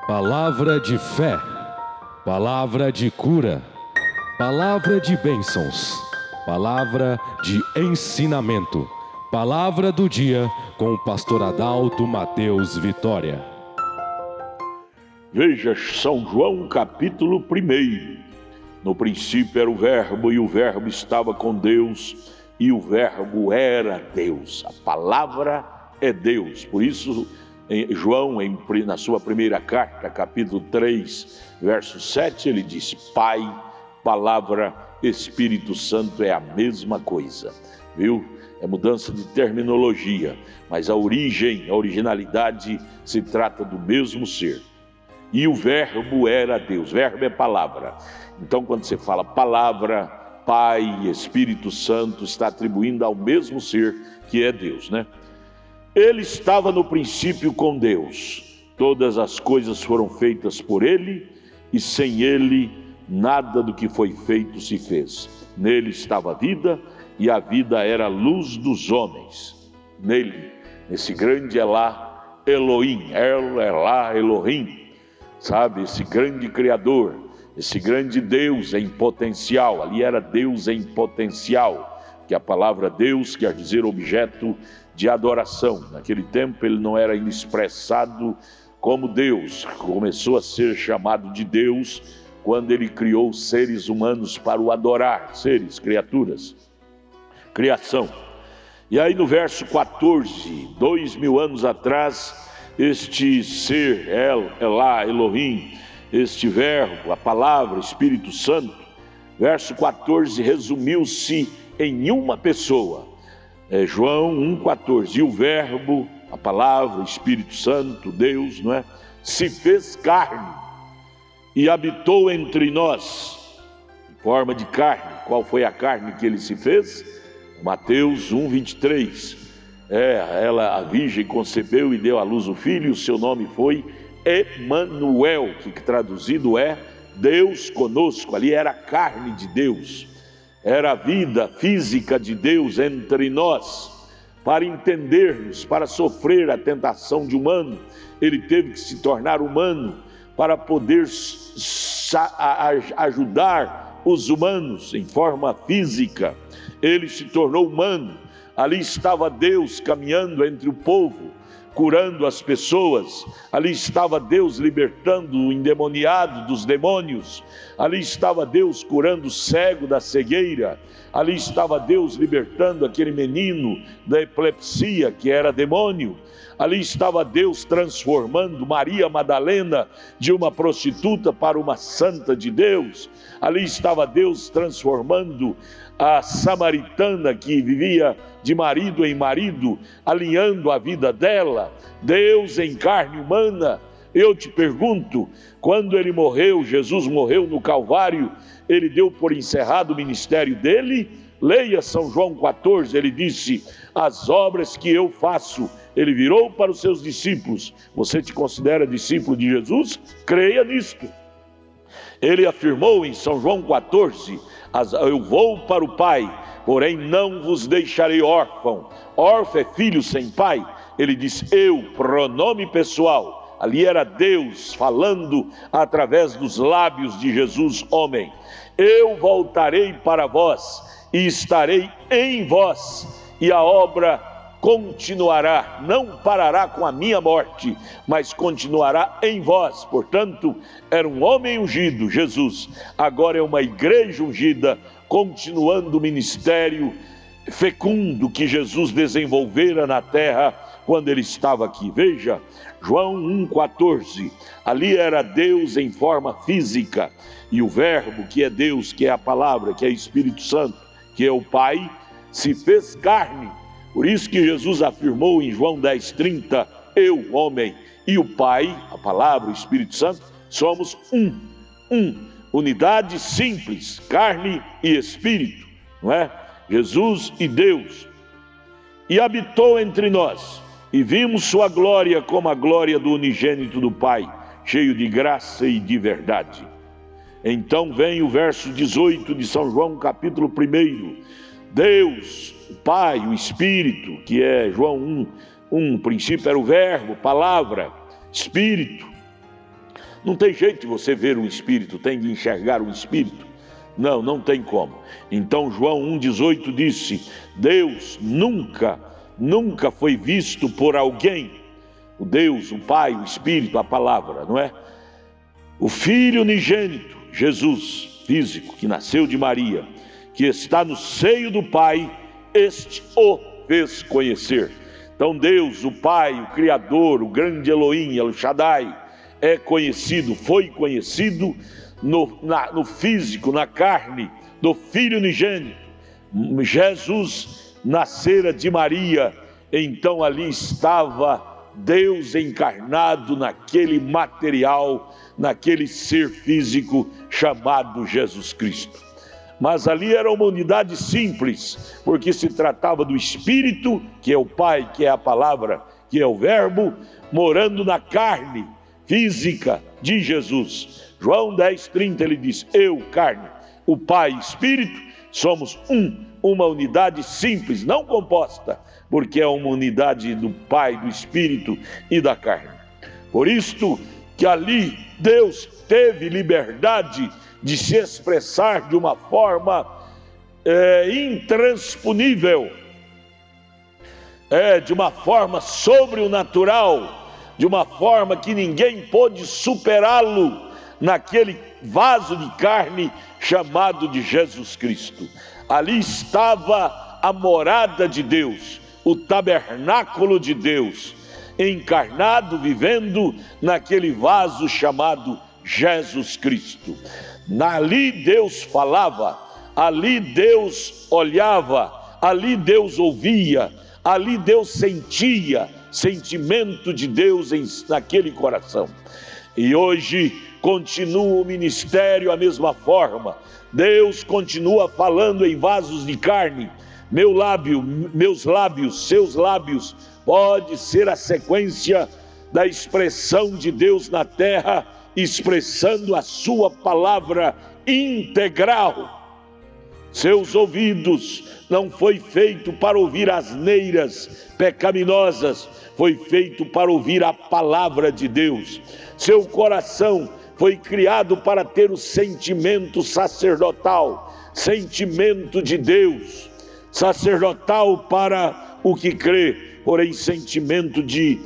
Palavra de fé, palavra de cura, palavra de bênçãos, palavra de ensinamento, palavra do dia com o pastor Adalto Mateus Vitória. Veja São João capítulo 1. No princípio era o Verbo, e o Verbo estava com Deus, e o Verbo era Deus. A palavra é Deus. Por isso, João, na sua primeira carta, capítulo 3, verso 7, ele diz: Pai, Palavra, Espírito Santo é a mesma coisa. Viu? É mudança de terminologia, mas a originalidade se trata do mesmo ser. E o Verbo era Deus. Verbo é palavra. Então, quando você fala palavra, Pai, Espírito Santo, está atribuindo ao mesmo ser que é Deus, né? Ele estava no princípio com Deus. Todas as coisas foram feitas por Ele, e sem Ele nada do que foi feito se fez. Nele estava a vida, e a vida era a luz dos homens. Nele, nesse grande Elá, Elohim, Elá, Elohim, sabe, esse grande Criador, esse grande Deus em potencial. Ali era Deus em potencial, que a palavra Deus quer dizer objeto de adoração. Naquele tempo ele não era ainda expressado como Deus, começou a ser chamado de Deus quando ele criou seres humanos para o adorar, seres, criaturas, criação. E aí no verso 14, 2000 anos atrás, este ser, Elá, Elohim, este Verbo, a palavra, Espírito Santo, verso 14, resumiu-se em uma pessoa. João 1,14, e o Verbo, a palavra, o Espírito Santo, Deus, não é? Se fez carne e habitou entre nós, em forma de carne. Qual foi a carne que ele se fez? Mateus 1,23. A virgem concebeu e deu à luz o filho, e o seu nome foi Emanuel, que traduzido é Deus conosco. Ali era a carne de Deus. Era a vida física de Deus entre nós. Para entendermos, para sofrer a tentação de humano, ele teve que se tornar humano para poder ajudar os humanos em forma física. Ele se tornou humano. Ali estava Deus caminhando entre o povo, curando as pessoas. Ali estava Deus libertando o endemoniado dos demônios. Ali estava Deus curando o cego da cegueira. Ali estava Deus libertando aquele menino da epilepsia que era demônio. Ali estava Deus transformando Maria Madalena de uma prostituta para uma santa de Deus. Ali estava Deus transformando a samaritana que vivia de marido em marido, alinhando a vida dela. Deus em carne humana. Eu te pergunto, quando ele morreu, Jesus morreu no Calvário, ele deu por encerrado o ministério dele? Leia São João 14, ele disse: as obras que eu faço. Ele virou para os seus discípulos: você te considera discípulo de Jesus? Creia nisto. Ele afirmou em São João 14, eu vou para o Pai, porém não vos deixarei órfão. Órfão é filho sem pai. Ele diz eu, pronome pessoal. Ali era Deus falando através dos lábios de Jesus, homem. Eu voltarei para vós e estarei em vós, e a obra continuará, não parará com a minha morte, mas continuará em vós. Portanto, era um homem ungido, Jesus. Agora é uma igreja ungida, continuando o ministério fecundo que Jesus desenvolvera na terra quando ele estava aqui. Veja, João 1,14. Ali era Deus em forma física, e o Verbo, que é Deus, que é a palavra, que é Espírito Santo, que é o Pai, se fez carne. Por isso que Jesus afirmou em João 10,30, eu, homem, e o Pai, a palavra, o Espírito Santo, somos um. Unidade simples, carne e espírito, não é? Jesus e Deus. E habitou entre nós, e vimos sua glória como a glória do unigênito do Pai, cheio de graça e de verdade. Então vem o verso 18 de São João, capítulo 1. Deus, o Pai, o Espírito, que é João 1, princípio era o Verbo, palavra, Espírito. Não tem jeito de você ver um espírito, tem de enxergar um espírito. Não, não tem como. Então João 1,18 disse: Deus nunca foi visto por alguém. O Deus, o Pai, o Espírito, a palavra, não é? O Filho unigênito, Jesus, físico, que nasceu de Maria, que está no seio do Pai, este o fez conhecer. Então Deus, o Pai, o Criador, o grande Elohim, El Shaddai, é conhecido, foi conhecido no físico, na carne do Filho unigênito. Jesus nascera de Maria, então ali estava Deus encarnado naquele material, naquele ser físico chamado Jesus Cristo. Mas ali era uma unidade simples, porque se tratava do Espírito, que é o Pai, que é a palavra, que é o Verbo, morando na carne física de Jesus. João 10,30 ele diz: eu, carne, o Pai e Espírito, somos uma unidade simples, não composta, porque é uma unidade do Pai, do Espírito e da carne. Por isto que ali Deus teve liberdade de se expressar de uma forma intransponível, de uma forma sobrenatural, de uma forma que ninguém pôde superá-lo naquele vaso de carne chamado de Jesus Cristo. Ali estava a morada de Deus, o tabernáculo de Deus, encarnado, vivendo naquele vaso chamado Jesus Cristo. Ali Deus falava, ali Deus olhava, ali Deus ouvia, ali Deus sentia, sentimento de Deus naquele coração. E hoje continua o ministério a mesma forma. Deus continua falando em vasos de carne. Meu lábio, meus lábios, seus lábios, pode ser a sequência da expressão de Deus na terra, expressando a sua palavra integral. Seus ouvidos não foi feito para ouvir asneiras pecaminosas, foi feito para ouvir a palavra de Deus. Seu coração foi criado para ter o sentimento sacerdotal, sentimento de Deus, sacerdotal para o que crê, porém sentimento de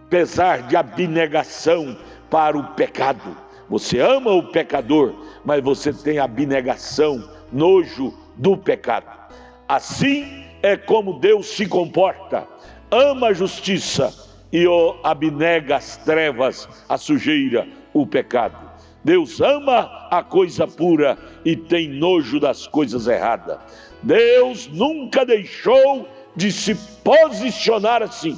pesar, de abnegação para o pecado. Você ama o pecador, mas você tem abnegação, nojo do pecado. Assim é como Deus se comporta: ama a justiça e abnega as trevas, a sujeira, o pecado. Deus ama a coisa pura e tem nojo das coisas erradas. Deus nunca deixou de se posicionar assim.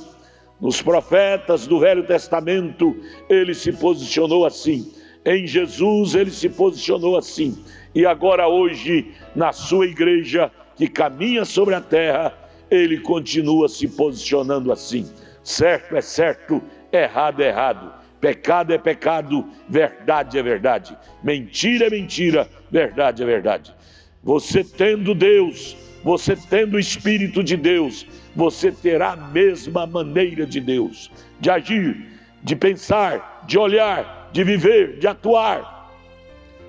Nos profetas do Velho Testamento ele se posicionou assim, em Jesus ele se posicionou assim, e agora hoje na sua igreja que caminha sobre a terra, ele continua se posicionando assim. Certo é certo, errado é errado, pecado é pecado, verdade é verdade, mentira é mentira, verdade é verdade. Você tendo Deus, você tendo o Espírito de Deus, você terá a mesma maneira de Deus, de agir, de pensar, de olhar, de viver, de atuar.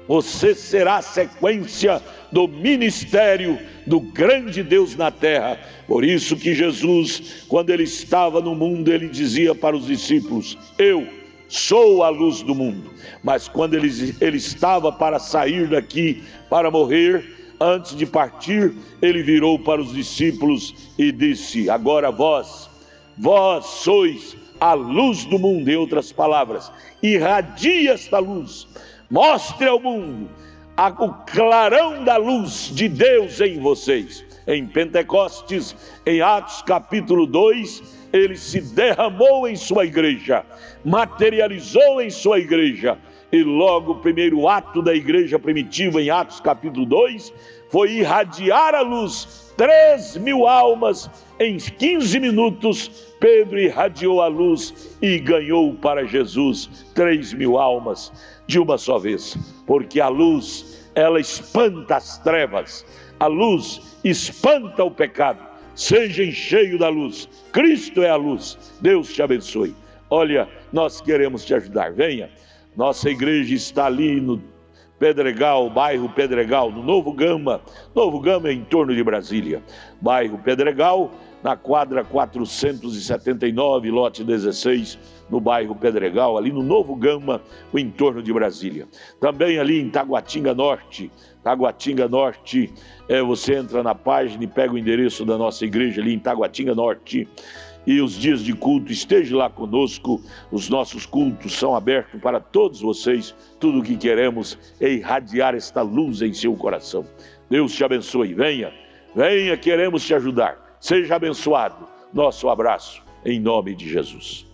Você será a sequência do ministério do grande Deus na terra. Por isso que Jesus, quando ele estava no mundo, ele dizia para os discípulos: eu sou a luz do mundo. Mas quando ele estava para sair daqui, para morrer, antes de partir, ele virou para os discípulos e disse: agora vós sois a luz do mundo. Em outras palavras, irradie esta luz, mostre ao mundo o clarão da luz de Deus em vocês. Em Pentecostes, em Atos capítulo 2, ele se derramou em sua igreja, materializou em sua igreja. E logo o primeiro ato da igreja primitiva, em Atos capítulo 2, foi irradiar a luz. 3.000 almas em 15 minutos. Pedro irradiou a luz e ganhou para Jesus 3.000 almas de uma só vez. Porque a luz, ela espanta as trevas. A luz espanta o pecado. Seja cheio da luz. Cristo é a luz. Deus te abençoe. Olha, nós queremos te ajudar. Venha. Nossa igreja está ali no Pedregal, bairro Pedregal, no Novo Gama. Novo Gama é em torno de Brasília. Bairro Pedregal, na quadra 479, lote 16, no bairro Pedregal, ali no Novo Gama, o entorno de Brasília. Também ali em Taguatinga Norte. Taguatinga Norte, você entra na página e pega o endereço da nossa igreja ali em Taguatinga Norte. E os dias de culto, esteja lá conosco. Os nossos cultos são abertos para todos vocês. Tudo o que queremos é irradiar esta luz em seu coração. Deus te abençoe. Venha, venha, queremos te ajudar. Seja abençoado. Nosso abraço, em nome de Jesus.